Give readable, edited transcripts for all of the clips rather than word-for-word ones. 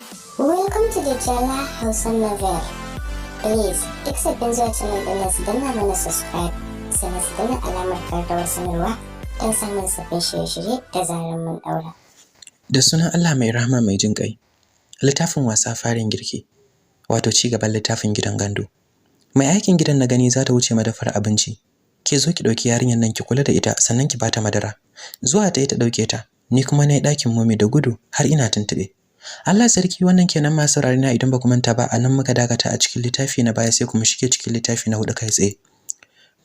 Welcome to the Jella Hausa Novel. Please, duk sabbin zuwa channel din nan su danna mana subscribe, sannan su danna alamar karrawar sanarwa don samun sabbin shirye-shirye da zarar mun daura. Da sunan Allah mai rahama mai jin ƙai. Littafin wasa farin girki, wato ci gaban littafin gidan gandu. Mai aikin gidan na gani za ta wuce madafar abinci. Ke zo ki ɗauki yarinyar nan ki kula da ita sannan ki bata madara. Zuwa ta yi ta ɗauke ta, ni kuma na yi ɗakin momi da gudu har ina tuntuɓe. Allah sarki, wannan kenan masu rarina idan ba ku manta ba, a nan muka dakata a cikin littafi na baya sai kuma shige cikin littafi na 4 kai tsaye.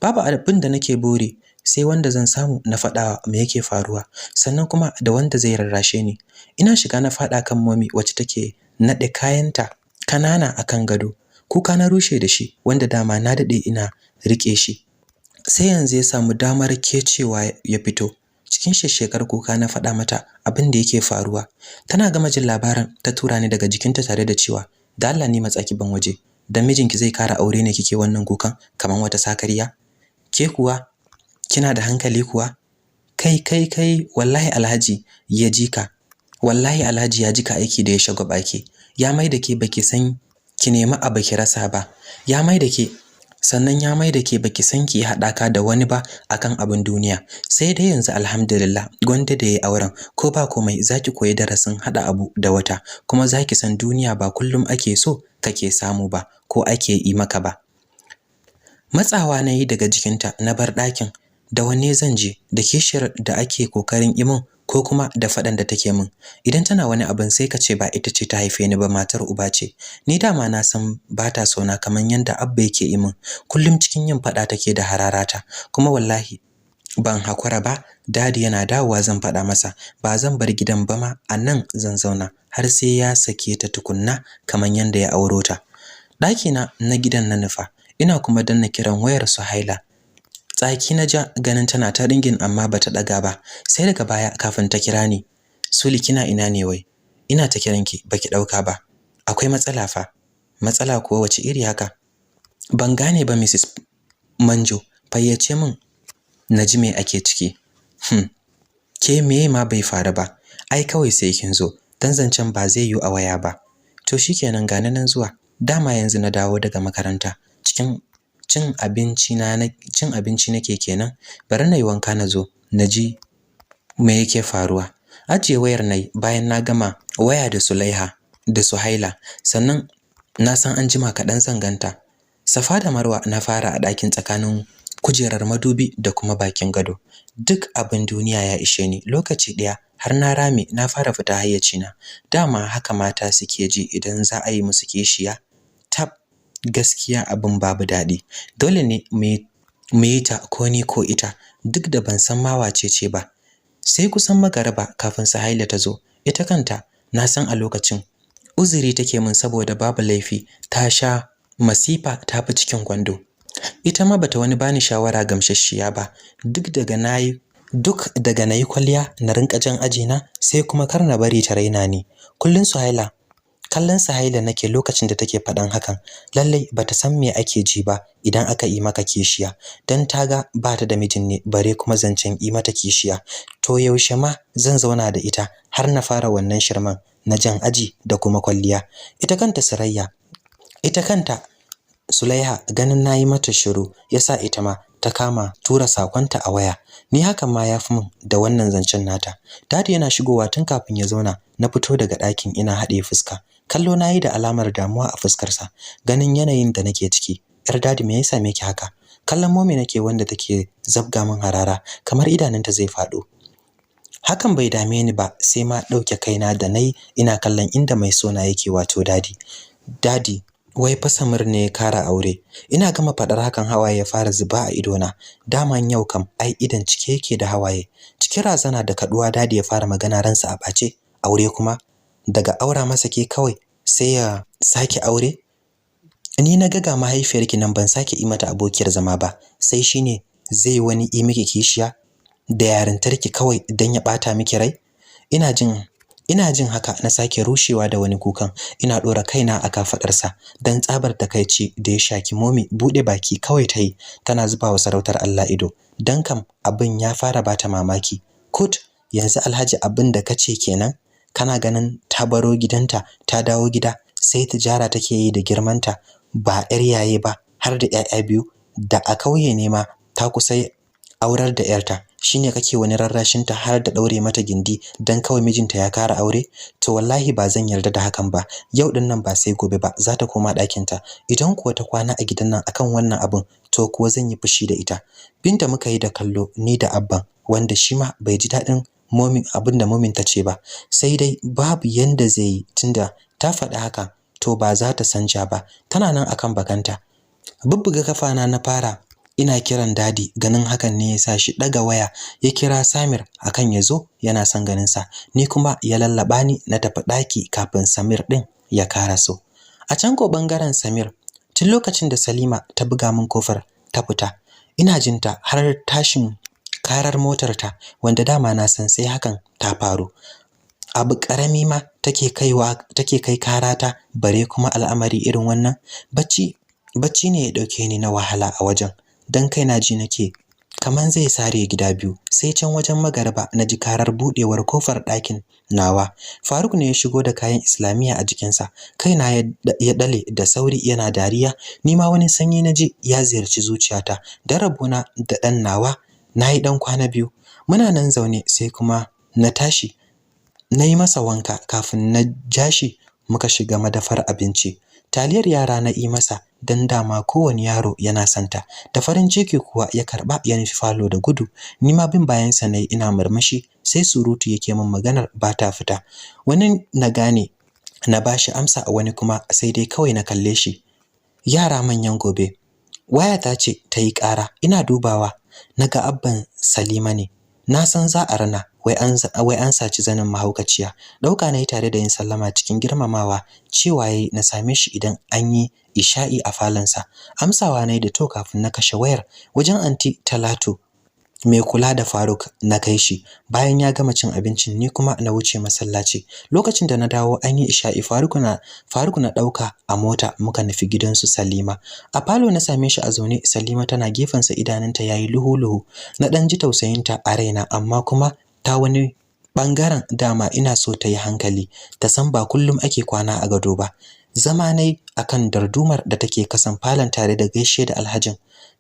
Babu abin da nake buri sai wanda zan samu na faɗa me yake faruwa, sannan kuma da wanda zai rarrashe ni. Ina shiga na faɗa kan momi wacce take naɗe kayanta kanana akan gado. Kuka na rushe da shi wanda dama na daɗe ina riƙe shi. Sai yanzu ya samu damar kecewa ya fito. Cikin shekar kuka na faɗa mata abin da yake faruwa. Tana gama jin labarin ta tura ni daga jikinta tare da cewa da Allah ni matsaki ban waje. Dan mijinki zai kara aure ne kike wannan kukan kaman wata sakariya? Ke kuwa kina da hankali kuwa? Kai wallahi Alhaji ya jika. Wallahi Alhaji ya jika aiki da ya shagwaba ki. Ya mai da ke baki san ki nemi abu ki rasa ba. Ya mai da ke baki san ki haɗaka da wani ba akan abin duniya. Sai dai yanzu alhamdulillah gwanda da yayi auren, ko ba komai zaki koyi darasin hada abu da wata, kuma zaki san duniya ba kullum ake so kake samu ba ko ake yi maka ba. Matsawa nayi daga jikinta na bar ɗakin. Da wanne zan je, da kishiyar da ake kokarin imin ko kuma da faɗan da take min? Idan tana wani abin sai ka ce ba ita ce ta haife ni ba, matar uba ce. Ni dama na san ba ta so na kaman yanda abba yake yi min. Kullum cikin yin faɗa take da hararata, kuma wallahi ban hakura ba. Dadi yana dawowa zan faɗa masa ba zan bar gidan ba ma, a nan zan zauna har sai ya sake ta tukunna kaman yanda ya auro ta. Ɗakina na gidan na nufa, ina kuma danna kiran wayar Suhaila. Tsaki na ja ganin tana ta ringin amma bata daga ba. Sai daga baya kafin ta kira ni. Suli, kina ina ne wai? Ina ta kiranki baki dauka ba. Akwai matsala fa. Matsala kuwa wace iri haka? Ban gane ba Mrs. Manjo, fayyace min naji me ake ciki. Ke meye ma bai faru ba? Ai kawai sai kin zo. Dan zancen ba zai yi a waya ba. To shikenan gane nan zuwa. Dama yanzu na dawo daga makaranta. Cin abinci nake kenan. Bari na yi wanka na zo naji me yake faruwa. Ajiye wayar nayi bayan na gama waya da Suhaila, sannan na san an jima kaɗan zan ganta. Safa da Marwa na fara a ɗakin tsakanin kujerar madubi da kuma bakin gado. Duk abin duniya ya ishe ni. Lokaci ɗaya har na rame na fara fita hayyacina. Dama haka mata suke ji idan za a yi musu kishiya. Tab, gaskiya abin babu daɗi. Dole ne mu yi ta ko ni ko ita, duk da ban san ma wace ce ba. Sai kusan magariba kafin Suhaila ta zo. Ita kanta na san a lokacin uzuri take min saboda babu laifi ta sha masifa ta fi cikin kwando. Ita ma bata wani bani shawara gamsasshiya ba. Duk daga nayi kwalliya na rinka jan ajina, sai kuma kar na bari ta raina ni. Kallon Suhaila nake lokacin da take faɗan hakan. Lallai bata san me ake ji ba idan aka yi maka kishiya, dan taga bata da mijin ne bare kuma zancen yi mata kishiya. To yaushe ma zan zauna da ita har na fara wannan shirman na jan aji da kuma kwalliya. Ita kanta Sulaiha ganin nayi mata shiru yasa ita ma ta kama tura sakonta a waya. Ni hakan ma yafi min da wannan zancen nata. Dadi yana shigowa tun kafin ya zauna. Na fito daga ɗakin ina haɗe fuska. Kallo nayi da alamar damuwa a fuskarsa, ganin yanayin da nake ciki. Yar dadi, me yasa miki haka? Kallon momi nake wanda take zabga min harara kamar idanunta zai faɗo. Hakan bai dame ni ba, sai ma ɗauke kaina da nayi ina kallon inda mai sona yake, wato dadi wai fa Samir ne ya kara aure. Ina gama faɗar hakan hawaye ya fara zuba a idona. Daman yau kam ai idan cike yake da hawaye. Cikin razana da kaduwa dadi ya fara magana, ransa a bace. Aure kuma? Daga aura masa ke kawai sai ya sake aure? Ni na ga mahaifiyarki nan ban sake yi mata abokiyar zama ba, sai shine zai wani yi miki kishiya da yarintarki kawai dan ya bata miki rai? Ina jin haka na sake rushewa da wani kukan. Ina dora kaina a kafadarsa dan tsabar takeici da ya shaki momi. Bude baki kawai tayi tana zubawa sarautar Allah ido. Dan kam abin ya fara bata mamaki. Kut, yanzu Alhaji abin da kace kenan? kana ganin ta baro gidanta ta dawo gida sai tijara take yi da girmanta, ba 'yar yaye ba har da 'ya'ya biyu, da a kauye ne ma ta kusa aurar da 'yarta, shine kake wani rarrashinta har da daure mata gindi dan kawai mijinta ya kara aure? To wallahi ba zan yarda da hakan ba. Yau din nan ba sai gobe ba za ta koma ɗakin ta. Idan kuwa ta kwana a gidan nan akan wannan abun, to kuwa zan yi fushi da ita. Binta muka yi da kallo ni da Abban, wanda shi ma bai ji daɗin abin da momin ta ce ba, sai dai babu yanda zai yi tunda ta faɗi haka, to ba za ta sanja ba, tana nan akan bakanta. Bubbuga kafana na fara ina kiran dadi, ganin hakan ne yasa shi daga waya ya kira Samir akan yazo yana son ganin sa, ni kuma ya lallaba ni na tafi daki kafin Samir din ya karaso. A can ko bangaren Samir, tun lokacin da Salima ta buga min kofar ta fita, ina jinta har tashin karar motar ta, wanda dama na san sai hakan ta faru. Abu karami ma take kai karata, bare kuma al'amari irin wannan. Bacci ne ya dauke ni na wahala a wajen, dan kaina ji nake kaman zai sare gida biyu. Sai can wajen magariba na ji karar budewar kofar ɗakin nawa. Faruk ne ya shigo da kayan Islamiya a jikinsa, kaina ya dale da sauri yana dariya. Ni ma wani sanyi na ji ya ziyarci zuciyata, da rabona da dan nawa nayi dan kwana biyu. Muna nan zaune sai kuma na tashi na yi masa wanka kafin na jashi muka shiga madafar abinci. Taliyar yara na yi masa, dan dama kowane yaro yana santa. Da farin ciki kuwa ya karba ya nufi falo da gudu. Ni ma bin bayan sa nayi ina murmushi, sai surutu yake min maganar ba ta fita. Wani na gane na bashi amsa, wani kuma sai dai kawai na kalle shi. Yara manyan gobe. Wayata ce ta yi ƙara, ina dubawa naga Abban Salima ne. Na san za a rana, wai an saci zanin mahaukaciya. Dauka nayi tare da yin sallama cikin girmamawa, cewa yayi na same shi idan an yi isha'i a falansa. Amsawa nayi da to kafin na kashe wayar. Wajen anti Talatu mai kula da Faruk na kai shi. Bayan ya gama cin abincin, ni kuma na wuce masallaci. Lokacin da na dawo an yi isha'i, Faruk na dauka a mota muka nufi gidansu Salima. A falo na same shi a zaune, Salima tana gefensa, idanunta yayi luhu-luhu. Na dan ji tausayinta a raina, amma kuma ta wani bangaren dama ina so ta yi hankali, ta san ba kullum ake kwana a gado ba. Zama nayi akan dardumar da take kasan falon tare da gaishe da Alhajin.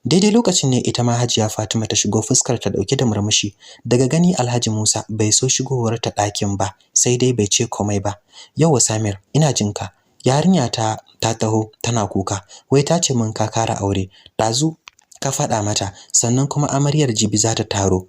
Daidai lokacin ne ita ma Hajiya Fatima ta shigo, fuskar ta dauke da murmushi. Daga gani Alhaji Musa bai so shigowar ta ɗakin ba, sai dai bai ce komai ba. Yauwa Samir, ina jinka. Yarinya ta taho tana kuka, wai ta ce min ka kara aure. Dazu ka faɗa mata, sannan kuma amaryar jibi za ta taro.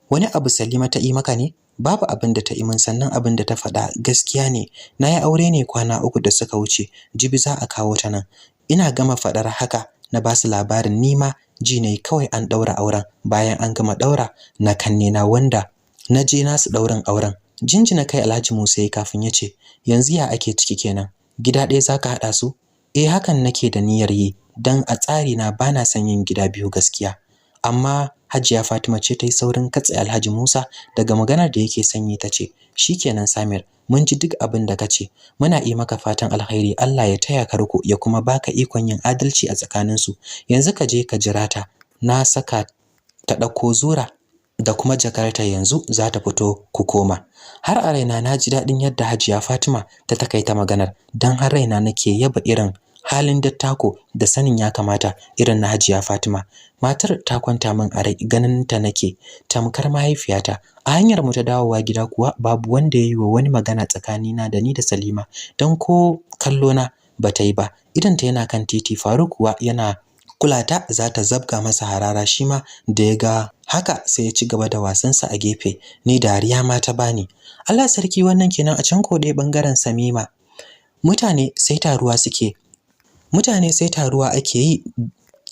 Wani abu Salima ta yi maka ne? Babu abin da ta yi min, sannan abin da ta faɗa gaskiya ne. Na yi aure ne kwana 3 da suka wuce, jibi za a kawo ta nan. Ina gama faɗar haka na ba su labarin, nima ji ne kawai an daura auren. Bayan an gama daura na kanne na, wanda na je nasu dauran auren. Jinjina kai Alhaji Musa kafin ya ce, yanzu ya ake ciki kenan? Gida ɗaya zaka haɗa su? Eh, hakan nake da niyyar yi, dan a tsari na bana son yin gida biyu gaskiya. Amma Hajiya Fatima ce ta yi saurin katse Alhaji Musa daga maganar da yake sanyi, ta ce, shikenan Samir, mun ji duk abin da kace. Muna yi maka fatan alkhairi, Allah ya taya ka riko ya kuma baka ikon yin adalci a tsakanin su. Yanzu ka je ka jira ta, na saka ta dauko zura da kuma jakarta, yanzu za ta fito ku koma. Har a raina na ji dadin yadda Hajiya Fatima ta takaita maganar, dan har raina nake yaba irin halin dattako da sanin ya kamata irin na Hajiya Fatima. Matar ta kwanta min a rai, ganin ta nake tamkar mahaifiyata. A hanyar mu ta dawowa gida kuwa babu wanda yayi wa wani magana tsakanina da ni da Salima, dan ko kallo na bata yi ba. Idan ta yana kan titi, Faruk kuwa yana kulata za ta zabga masa harara. Shi ma da ya ga haka sai ya ci gaba da wasansa a gefe. Ni dariya ma ta bani. Allah sarki, wannan kenan. A can ko dai bangaren Samima, mutane sai taruwa ake yi.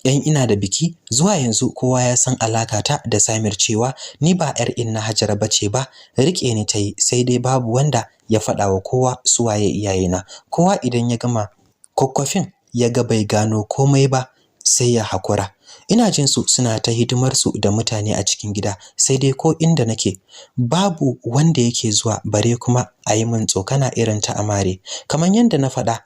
Yan ina da biki zuwa yanzu kowa ya san alakata da Samir, cewa ni ba yar inna Hajara bace ba. Rike ni tayi, sai dai babu wanda ya faɗa wa kowa su waye iyayena. Kowa idan ya gama kokkofin ya ga bai gano komai ba, sai ya hakura. Ina jin su suna ta hidimar su da mutane a cikin gida, sai dai ko inda nake babu wanda yake zuwa, bare kuma a yi min tsokana irin ta amare. Kamar yadda na faɗa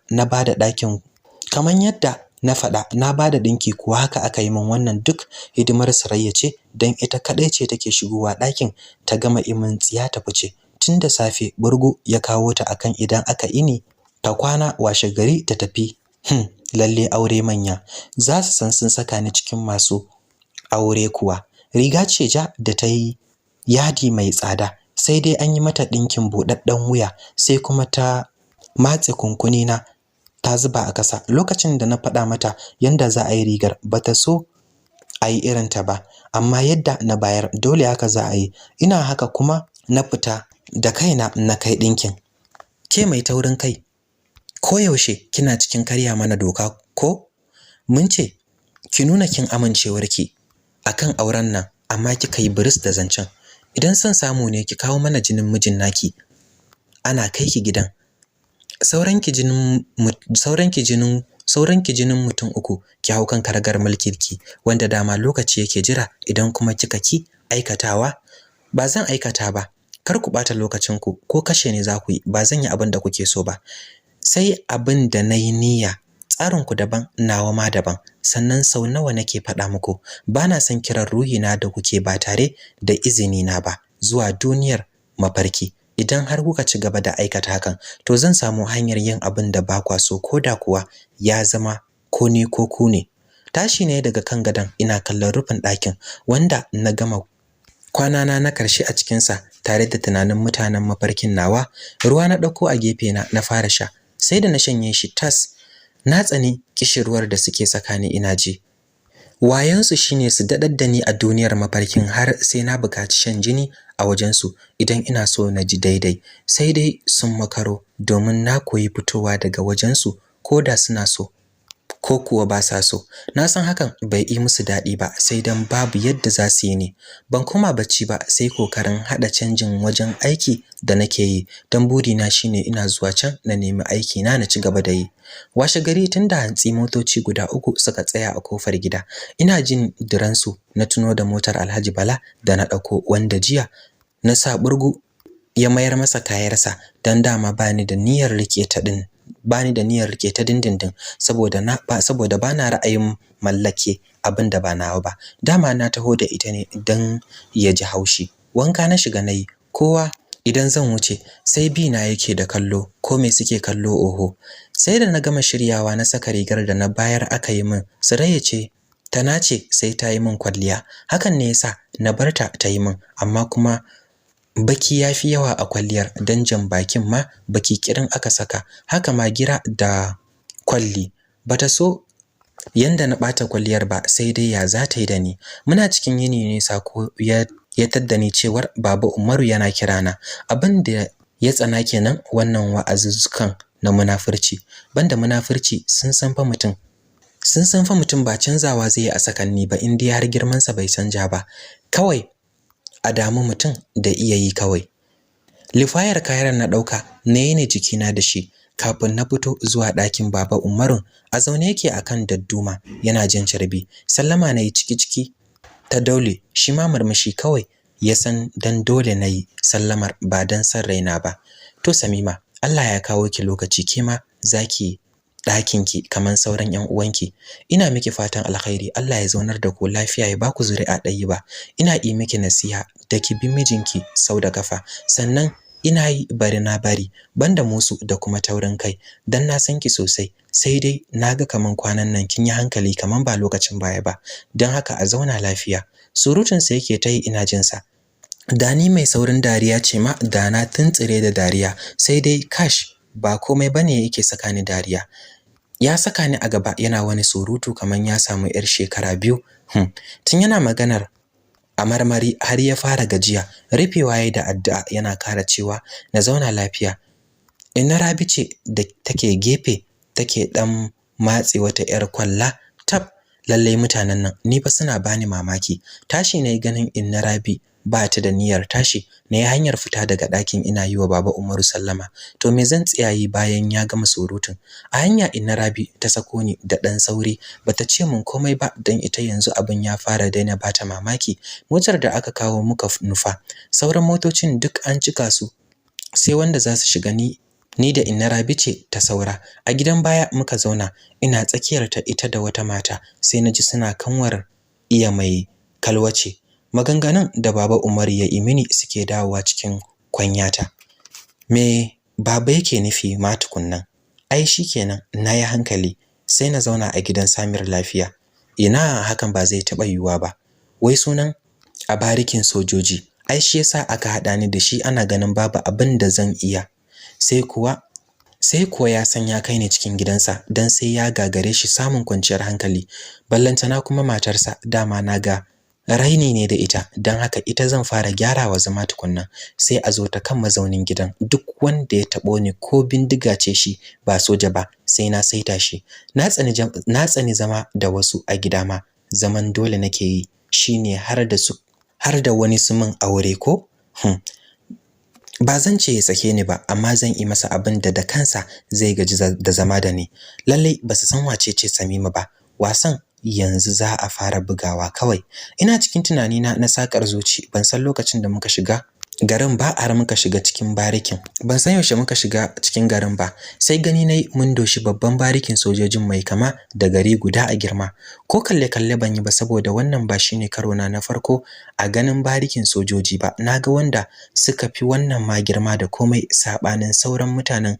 na bada dinki kuwa haka aka yi min. Wannan duk hidimar Sarayya ce, dan ita kadai ce take shigowa ɗakin ta gama imin tsiya ta fice. tun da safe burgu ya kawo ta akan idan aka ini ta kwana washe gari ta tafi. Lalle aure manya za su san sun saka ni cikin masu aure kuwa. Riga ce ja da ta yi yadi mai tsada, sai dai an yi mata ɗinkin buɗaɗɗen wuya, sai kuma ta matse kunkuni na ta zuba a ƙasa. Lokacin da na faɗa mata yanda za a yi rigar bata so a yi irin ta ba, amma yadda na bayar dole haka za a yi. Ina haka kuma na fita da kaina na kai ɗinkin. Ke mai taurin kai, koyaushe kina cikin karya mana doka ko? Mun ce ki nuna kin amincewarki akan auren nan, amma kika yi biris da zancen. Idan son samu ne ki kawo mana jinin mijin naki, ana kai ki gidan. Sauranki jinin mutum uku ki hau kan karagar mulkinki, wanda dama lokaci yake jira. Idan kuma kika ki aikatawa, ba zan aikata ba. Kar ku bata lokacinku, ko kashe ne za ku yi, ba zan yi abin da kuke so ba. Sai abin da nayi niyya. Tsarinku daban, nawa ma daban. Sannan sau nawa nake faɗa muku, bana son kiran ruhina da kuke ba tare da izini na ba zuwa duniyar mafarki. Idan har kuka ci gaba da aikata hakan, to zan samu hanyar yin abin da ba kwa so, koda kuwa ya zama ko ni ko ku ne. Tashi ne daga kan gadon, ina kallon rufin ɗakin wanda na gama kwanana na karshe a cikinsa, tare da tunanin mutanen mafarkin nawa. Ruwa na ɗauko a gefe na fara sha, sai da na shanye shi tas. Na tsani kishirwar da suke sakani ina ji. Wayansu shine su daɗar da ni a duniyar mafarkin har sai na buƙaci shan jini a wajensu idan ina so na ji daidai. Sai dai sun makaro, domin na koyi fitowa daga wajensu ko da suna so ko kuwa ba sa so. Na san hakan bai yi musu daɗi ba, sai dan babu yadda za su yi ne. Ban koma bacci ba sai kokarin haɗa canjin wajen aiki da nake yi, dan burina shine ina zuwa can na nemi aiki na ci gaba da yi. Washe gari tun da hantsi motoci guda 3 suka tsaya a kofar gida. Ina jin diransu na tuno da motar Alhaji Bala da na ɗauko, wanda jiya na sa burgu ya mayar masa kayarsa, dan dama bani da niyyar rike ta dindindin, saboda bana ra'ayin mallake abin da ba nawa ba. Dama na taho da ita ne dan ya ji haushi. Wanka na shiga nayi, kowa idan zan wuce sai bi na yake da kallo, ko me suke kallo oho. Sai da na gama shiryawa na saka rigar da na bayar aka yi min. Surayya ce ta nace sai ta yi min kwalliya, hakan ne yasa na barta ta yi min, amma kuma baki yafi yawa a kwalliyar, dan jan bakin ma baki kirin aka saka, haka ma gira da kwalli. Bata so yanda na bata kwalliyar ba, sai dai ya za ta yi da ni. Muna cikin yini ne sako ya tadda ni cewar Baba Umaru yana kirana. Abin da ya tsana kenan wannan wa'azuzzukan na munafurci. Banda munafurci sun san fa mutum ba canzawa zai yi a sakanni ba, in dai har girman sa bai canja ba. Kawai a damu mutum da iya yi kawai. Lifayar kayan na dauka na yi ne jikina da shi kafin na fito zuwa ɗakin Baba Umaru. A zaune yake akan dadduma yana jin carbi. Sallama na yi ciki ta daule, shi ma murmushi kawai ya san dan dole na yi sallamar, ba dan san raina ba. To Samima, Allah ya kawo ki lokaci kema zaki ɗakinki kamar sauran ƴan uwanki. Ina miki fatan alkhairi, Allah ya zaunar da ku lafiya, ya baku zuri'a ɗayi ba. Ina yi miki nasiha da ki bi mijinki sau da kafa, sannan ina yi bari na bari, banda musu da kuma taurin kai, dan na san ki sosai. Sai dai naga kaman kwanan nan kin yi hankali kaman ba lokacin baya ba, dan haka a zauna lafiya. Surutun sa yake tayi ina jin sa. Dani mai saurin dariya ce ma da na tuntsire da dariya, sai dai kash ba komai bane yake saka ni dariya. Ya saka ni a gaba yana wani surutu kaman ya samu yar shekara 2. Tun yana maganar a marmari har ya fara gajiya, rufewa yayi da addu'a yana kara cewa na zauna lafiya. Inna Rabi ce da take gefe take dan matse wata yar kwalla. Tab, lalle mutanen nan ni fa suna bani mamaki. Tashi nayi ganin Inna Rabi ba ta da niyyar tashi, na yi hanyar fita daga ɗakin ina yi wa Baba Umaru sallama. To me zan tsiyayi bayan ya gama surutun? A hanya Inna Rabi ta sako ni da ɗan sauri, bata ce mun komai ba dan ita yanzu abin ya fara daina bata mamaki. Motar da aka kawo muka nufa, sauran motocin duk an cika su, sai wanda za su shiga ni da Inna Rabi ce ta saura. A gidan baya muka zauna, ina tsakiyar ta ita da wata mata, sai naji suna kanwar iya mai kalwace. Maganganun da Baba Umar ya yi mini suke dawowa cikin kwanyata. Me baba yake nufi ma tukunnan? Ai shikenan nayi hankali sai na zauna a gidan Samir lafiya. Ina hakan ba zai taba yiwuwa ba. Wai sunan a barikin sojoji. Ai shi yasa aka hada ni da shi, ana ganin babu abin da zan iya. Sai kuwa ya san ya kai ni cikin gidansa dan sai ya gagare shi samun kwanciyar hankali. Ballantana kuma matarsa, dama naga raini ne da ita, dan haka ita zan fara gyarawa zama tukunna, sai a zo ta kan mazaunin gidan. Duk wanda ya tabo ni ko bindiga ce shi ba soja ba, sai na saita shi. Na tsani zama da wasu a gida ma, zaman dole nake yi, shine har da wani su min aure ko? Ba zan ce ya sake ni ba, amma zan yi masa abin da kansa zai gaji da zama da ni. Lalle ba su san wace ce Samima ba. Wasan yanzu za a fara bugawa kawai. Ina cikin tunani na sakar zuci, ban san lokacin da muka shiga garin ba, har muka shiga cikin barikin. Ban san yaushe muka shiga cikin garin ba, sai gani nayi mun doshi babban barikin sojojin mai kama da gari guda a girma. Ko kalle ban yi ba, saboda wannan ba shine karo na farko a ganin barikin sojoji ba. Naga wanda suka fi wannan ma girma da komai, sabanin sauran mutanen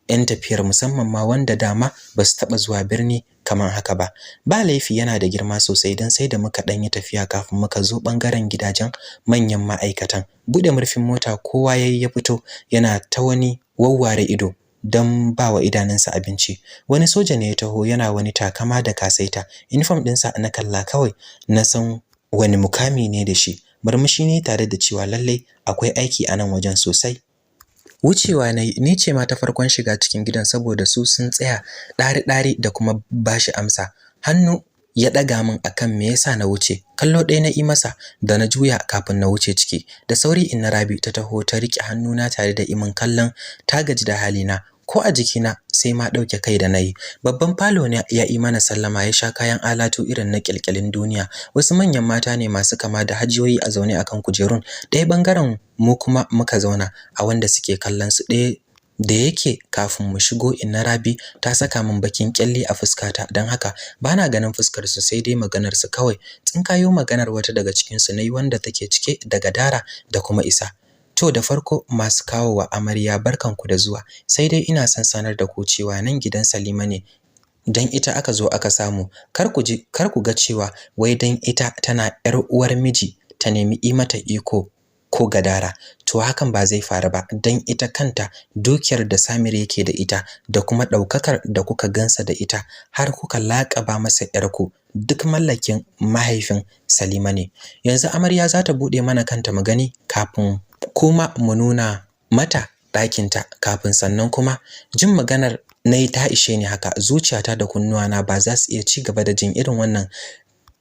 yan tafiyar, musamman ma wanda dama basu taba zuwa birni kaman haka ba. Ba laifi yana da girma sosai, dan sai da muka dan yi tafiya kafin muka zo bangaren gidajen manyan ma'aikatan. Bude murfin mota kowa yayi ya fito, yana ta wani wawware ido dan bawa idanunsa abinci. Wani soja ne ya taho, yana wani takama da kasaita. Uniform dinsa na kalla kawai na san wani mukami ne da shi. Murmushi ne tare da cewa lalle akwai aiki a nan wajen sosai. Wucewa ni ce ma ta farkon shiga cikin gidan, saboda su sun tsaya ɗari da kuma bashi amsa. Hannu ya ɗaga min akan me yasa na wuce. Kallo ɗaya na yi masa da na juya kafin na wuce ciki. Da sauri Inna Rabi ta taho ta rike hannuna tare da imin kallon ta gaji da halina. Ko a jikina sai ma ɗauke kai da nayi. Babban falo ne ya yi mana sallama, ya sha kayan alatu irin na kyalkyalin duniya. Wasu manyan mata ne masu kama da hajiyoyi a zaune akan kujerun. Ɗaya bangaren mu kuma muka zauna a wanda suke kallon su. Ɗaya da yake kafin mu shigo Inna Rabi ta saka min bakin kyalle a fuskata, dan haka bana ganin fuskar su, sai dai maganar su kawai. Tsinkayo maganar wata daga cikin su nayi, wanda take cike da gadara da kuma isa. To da farko masu kawo wa amarya barkanku da zuwa, sai dai ina son sanar da ku cewa nan gidan Salima ne, dan ita aka zo aka samu. Kar ku ga cewa wai dan ita tana yar uwar miji ta nemi yi mata iko ko gadara. To hakan ba zai faru ba, dan ita kanta dukiyar da Samir yake da ita da kuma daukakar da kuka gansa da ita har kuka laƙaba masa yarku, duk mallakin mahaifin Salima ne. Yanzu amarya za ta bude mana kanta mu gani, kafin kuma mu nuna mata ɗakinta, kafin sannan kuma jin maganar nayi ta ishe ni haka. Zuciyata da kunnuwana ba za su iya ci gaba da jin irin wannan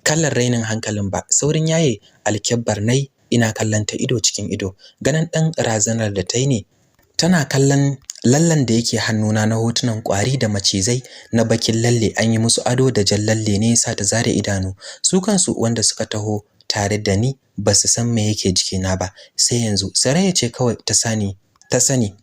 kallar rainin hankalin ba. Saurin yaye alkebbar nayi, ina kallon ta ido cikin ido. Ganin dan razanar da ta yi ne, tana kallon lallan da yake hannuna na hotunan kwari da macizai na bakin lalle, an yi musu ado da jan lalle ne yasa ta zare idanu. Su kansu wanda suka taho tare da ni ba su san me yake jikina ba, sai yanzu Saraya ce kawai ta sani.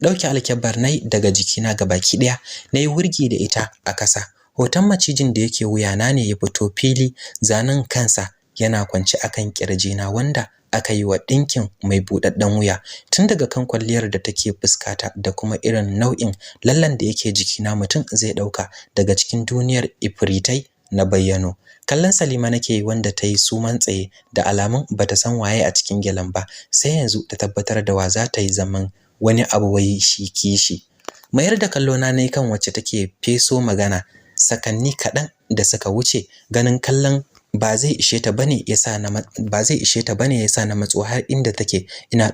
Dauke alkebbar nayi daga jikina gabaki daya, nayi wurgi da ita a kasa. Hoton macijin da yake wuyana ne ya fito fili, zanen kansa yana kwance akan kirjina, wanda aka yi wa dinkin mai budadden wuya. Tun daga kan kwalliyar da take fuskata da kuma irin nau'in lallan da yake jikina, mutum zai dauka daga cikin duniyar ifritai na bayyano. Kallon Salima nake, wanda ta yi suman tsaye, da alamun bata san waye a cikin gelan ba, sai yanzu ta tabbatar da wa za ta yi zaman wani abu wai shi kishi. Mayar da kallo na nayi kan wacce take feso magana. Sakanni kaɗan da suka wuce, ganin kallon ba zai ishe ta bane yasa na matso har inda take. Ina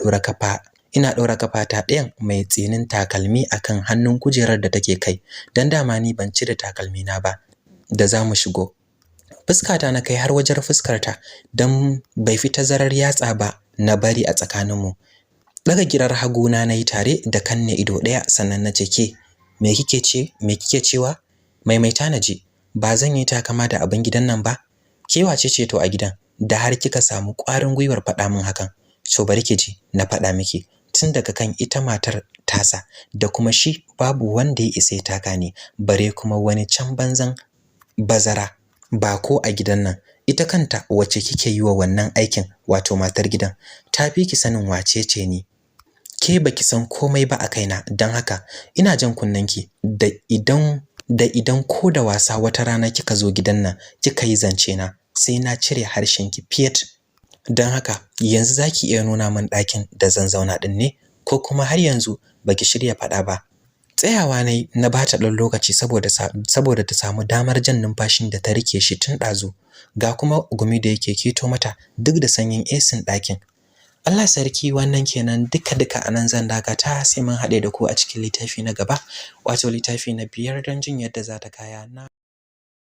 ɗora kafa ta ɗayan mai tsinin takalmi akan hannun kujerar da take kai, dan dama ni ban cire takalmi na ba da zamu shigo. Fuskata na kai har wajen fuskarta, dan bai fi tazarar yatsa ba na bari a tsakaninmu. Daga girar haguna nayi tare da kanne ido daya, sannan nace, ke me kike cewa? Maimaita naji. Ba zan yi takama da abin gidan nan ba. Ke wace ce to a gidan da har kika samu ƙwarin gwiwar faɗa min hakan? So bari ki ji na faɗa miki, tun daga kan ita matar tasa da kuma shi, babu wanda ya isa ya taka ni, bare kuma wani can banzan bazara ba ko a gidan nan. Ita kanta wacce kike yi wa wannan aikin, wato matar gidan, ta fi ki sanin wace ce ni. ke baki san komai ba a kaina, don haka ina jan kunnanki da idan ko da wasa wata rana kika zo gidan nan kika yi zance na, sai na cire harshenki fiyat. Don haka yanzu zaki iya nuna min ɗakin da zan zauna din ne, ko kuma har yanzu baki shirya faɗa ba? Tsayawa nayi na bata ɗan lokaci saboda ta samu damar jan numfashin da ta rike shi tun ɗazu, ga kuma gumi da yake keto mata duk da sanyin AC ɗakin. Allah sarki, wannan kenan, duka anan zan dakata, sai mun haɗe da ku a cikin littafi na gaba, wato littafi na 5 don jin yadda za ta kaya.